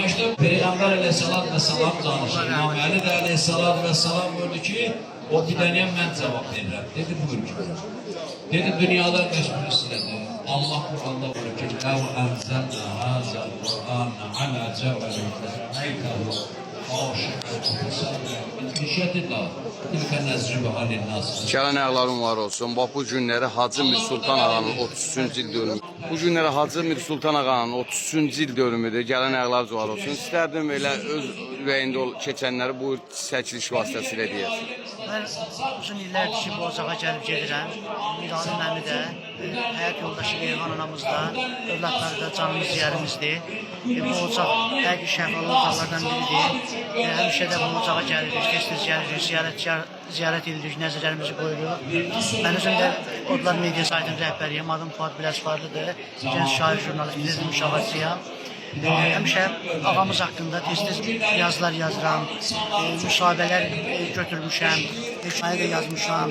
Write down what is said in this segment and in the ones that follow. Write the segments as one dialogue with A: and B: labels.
A: Məktub Peyğəmbər əleyhissalam və salam danışır. İmam Əli də əleyhissalam və salam buyurdu ki, o gidəniyə mən cavab verirəm. Dedi, buyur ki. Dedi, dünyada qəşbirisidir. Allah Qur'anda buyurur ki, Əv ənzəlnə həzəl Qur'anə alə cəvəlin fəzməyətəhu
B: Gələn ayaqların var olsun. Bax bu günləri Hacı Mir Sultan Ağanın 33-cü il dönümü. Bu günləri Hacı Mir Sultan Ağanın 33-cü il dönümüdür. Gələn ayaqlar var olsun. İstərdim elə öz ürəyində keçənləri bu çəkiliş vasitəsilə deyəsin.
C: Mən uzun illərdir ki, bu ocağa gəlib gedirəm. Mirali məmi də, həyat yoldaşı Reyhan anamız da, övladları da canımız yerimizdir. Bu ocaq həqiqi şəfalı ocaqlardan biridir. Həmişə də bu ocağa gəlirik, tez-tez gəlirik, ziyarət edirik, nəzərlərimizi qoyuruq. Mən özüm də Odlar Media saytının rəhbəriyəm, adım Fuad Biləsvarlıdır. Gənc şair, jurnalist, bizim müşavirçiyəm. Həmişə ağamız haqqında tez-tez yazılar yazıram, müsahibələr götürmüşəm, hekayə də yazmışam,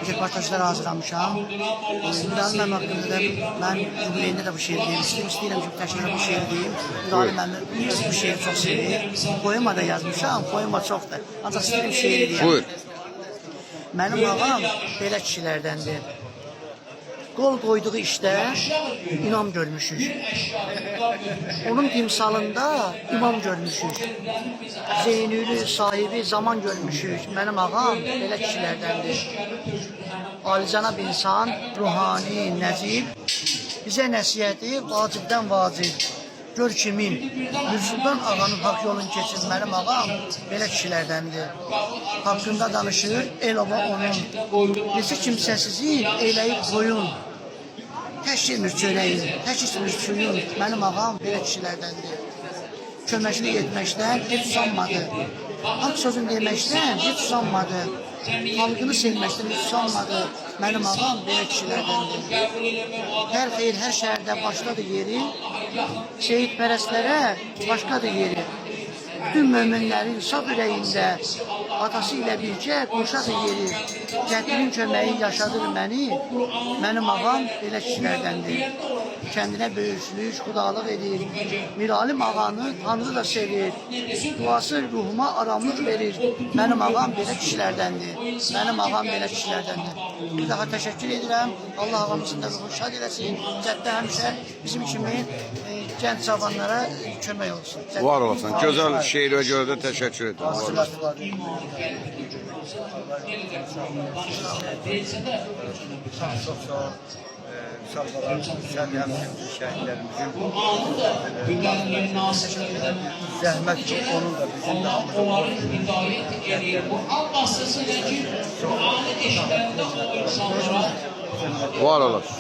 C: reportajlar hazırlamışam. Mirali mənim haqqında da mən yubileyində də bu şeir demişdim, istəyirəm ki, təşkildə bu şeir deyim. Mirali mənim bu şeiri çox sevir, poema da yazmışam, poema çoxdur, ancaq istəyirəm şeir deyəm.
B: Buyur.
C: Mənim ağam belə kişilərdəndir. Qol qoyduğu işdə inam görmüşük. Onun timsalında imam görmüşük. Zeynülü sahibi zaman görmüşük. Mənim ağam belə kişilərdəndir. Alicənab insan, ruhani, nəcib, bizə nəsiyyəti vacibdən vacib. Gör kimin, Nursultan ağanın haqq yolunu keçir, mənim ağam belə kişilərdəndir. Haqqında danışır, el oba onun. Necə kimsəsizi eləyib qoyun. Tək yemir çörəyin, tək içmir suyun, mənim ağam belə kişilərdəndir. Köməklik etməkdən heç usanmadı. Haqq sözün deməkdən heç usanmadı. Xalqını sevməkdən heç usanmadı. Mənim ağam belə kişilərdəndir. Hər xeyir, hər şəhərdə başladı yeri. Şehitpərəstlərə başqadır yeri. Bütün möminlərin sağ ürəyində atası ilə bircə qoşadır yeri. Cəddinin köməyi yaşadır məni, mənim ağam belə kişilərdəndir. Kəndinə böyüklük, xudalıq edir. Miralim ağanı Tanrı da sevir. Duası ruhuma aramlıq verir. Mənim ağam belə kişilərdəndir. Mənim ağam belə kişilərdəndir. Bir daha təşəkkür edirəm. Allah ağamızın da ruhu şad eləsin. Cəddə həmişə bizim kimi gənc cavanlara kömək olsun.
B: Var olasın. Gözəl şeirə görə də təşəkkür edirəm.
D: Çox sağ ol. Sən həmçinin şəhidlərimizin zəhmət ki, onun da bizim də
B: Var olasın.